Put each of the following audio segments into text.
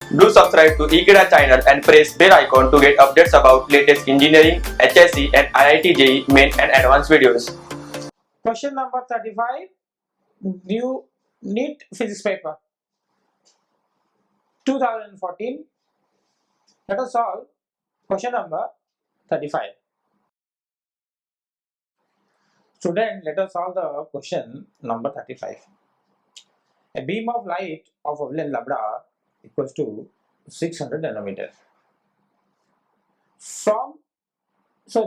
Do subscribe to Ekeeda channel and press bell icon to get updates about latest engineering, HSC and IIT JEE main and advanced videos. Question number 35, new NEET physics paper 2014. Let us solve question number 35. Student, let us solve the question number 35. A beam of light of wavelength lambda equals to 600 nanometer.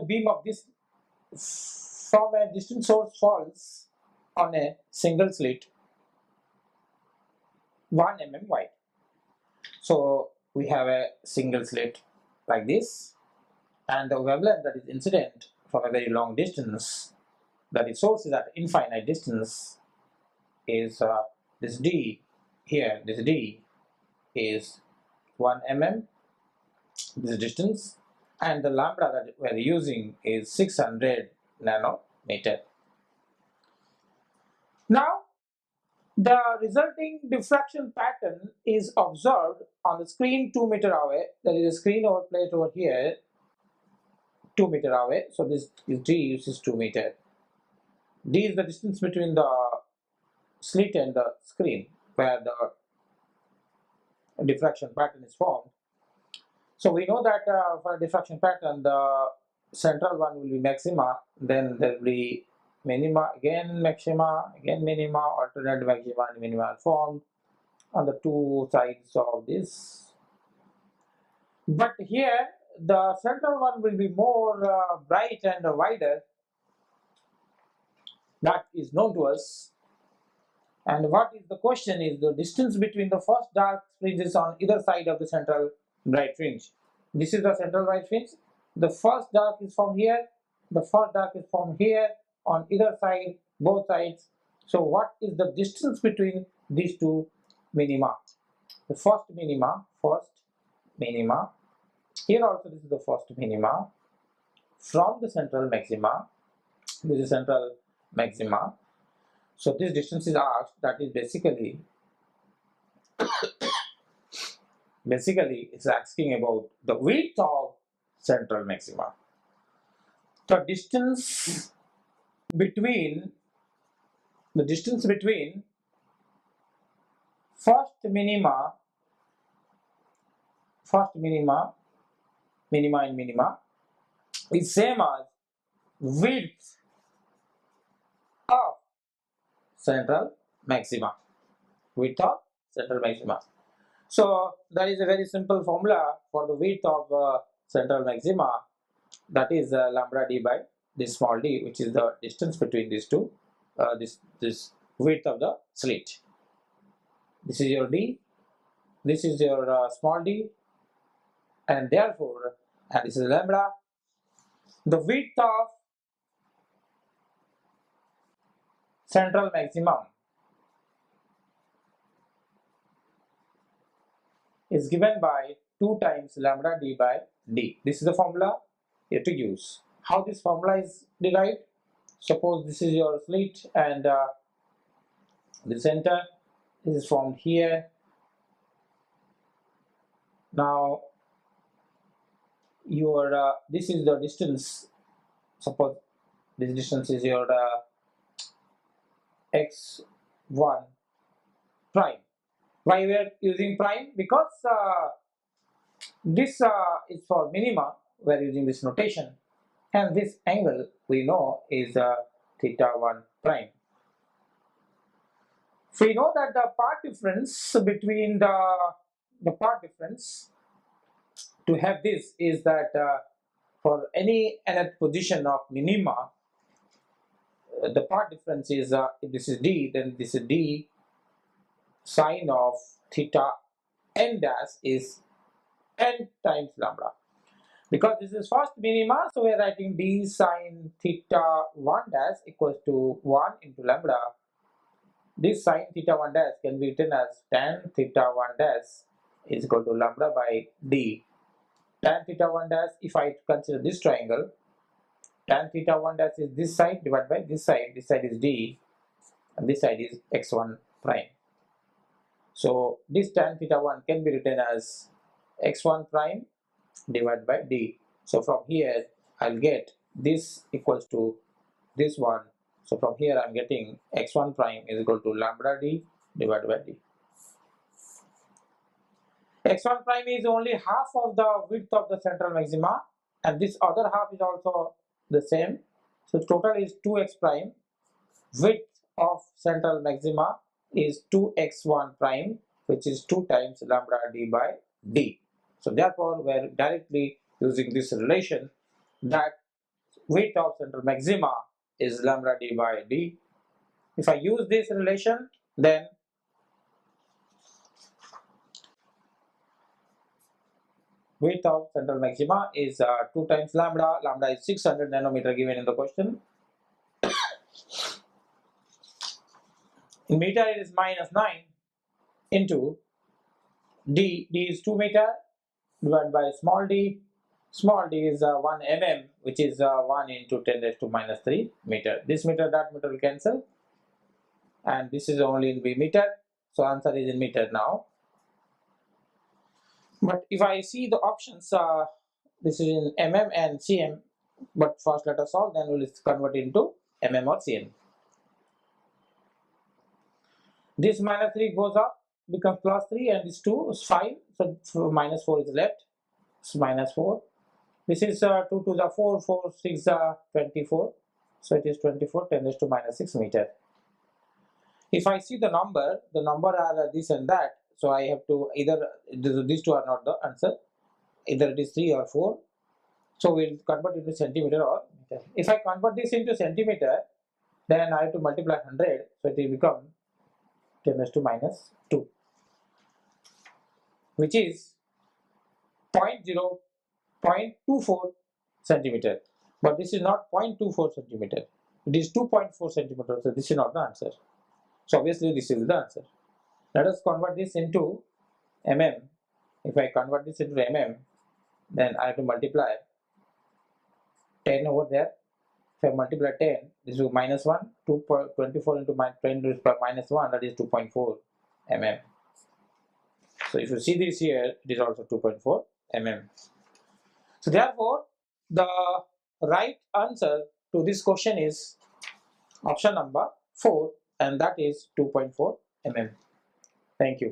Beam of this from a distant source falls on a single slit 1 mm wide. So we have a single slit like this, and the wavelength that is incident from a very long distance, that is source is at infinite distance, is this d here. This d is 1 mm, this distance, and the lambda that we are using is 600 nanometer. Now, the resulting diffraction pattern is observed on the screen 2 meter away. There is a screen placed over here 2 meter away. So this is d is 2 meter. D is the distance between the slit and the screen where the diffraction pattern is formed. So we know that for a diffraction pattern, the central one will be maxima, then there will be minima, again maxima, again minima, alternate maxima and minima are formed on the two sides of this. But here the central one will be more bright and wider. That is known to us. And what is the question is the distance between the first dark fringes on either side of the central bright fringe. This is the central bright fringe. The first dark is from here, the first dark is from here on either side, both sides. So what is the distance between these two minima? The first minima, here also this is the first minima from the central maxima. This is central maxima. So this distance is asked, that is basically it's asking about the width of central maxima. The distance between first minima and minima is same as width of central maxima. So that is a very simple formula for the width of central maxima, that is lambda d by this small d, which is the distance between these two, this width of the slit. This is your d, this is your small d, and therefore, and this is lambda. The width of central maximum is given by 2 times lambda d by d. This is the formula you have to use. How this formula is derived? Suppose this is your slit and the center, this is formed here. Now your this is the distance. Suppose this distance is your x1 prime. Why we are using prime? Because this is for minima, we are using this notation, and this angle we know is theta 1 prime. We know that the part difference between the part difference to have this is that for any nth position of minima, the part difference is if this is d, then this is d sine of theta n dash is n times lambda. Because this is first minima, so we are writing d sine theta 1 dash equals to 1 into lambda. This sine theta 1 dash can be written as tan theta 1 dash is equal to lambda by d. Tan theta 1 dash, if I consider this triangle, tan theta 1 dash is this side divided by this side is d, and this side is x1 prime. So this tan theta 1 can be written as x1 prime divided by d. So from here I'll get this equals to this one. So from here I'm getting x1 prime is equal to lambda d divided by d. x1 prime is only half of the width of the central maxima, and this other half is also the same. So total is 2x prime. Width of central maxima is 2x1 prime, which is 2 times lambda d by d. So therefore we are directly using this relation that width of central maxima is lambda d by d. If I use this relation, then width of central maxima is 2 times lambda. Lambda is 600 nanometer given in the question. In meter it is minus 9 into d. D is 2 meter divided by small d. Small d is 1 mm, which is 1 into 10 raised to minus 3 meter. This meter, that meter will cancel, and this is only in meter. So answer is in meter now. But if I see the options, this is in mm and cm, but first let us solve, then we'll convert into mm or cm. This minus 3 goes up, becomes plus 3, and this 2 is 5, so minus 4 is left. It's minus 4. This is 2 to the 4, 4, 6, 24. So it is 24, 10 raised to minus 6 meter. If I see the number are this and that, so I have to either, these two are not the answer, either it is 3 or 4. So we'll convert it to centimeter or meter. If I convert this into centimeter, then I have to multiply 100, so it will become 10 raised to minus 2, which is 0.24 centimeter. But this is not 0.24 centimeter, it is 2.4 centimeter, so this is not the answer. So obviously this is the answer. Let us convert this into mm. If I convert this into mm, then I have to multiply 10 over there. If I multiply 10, this is minus 1, 24 into 10 raised by minus 1, that is 2.4 mm. So if you see this here, it is also 2.4 mm. So therefore, the right answer to this question is option number 4, and that is 2.4 mm. Thank you.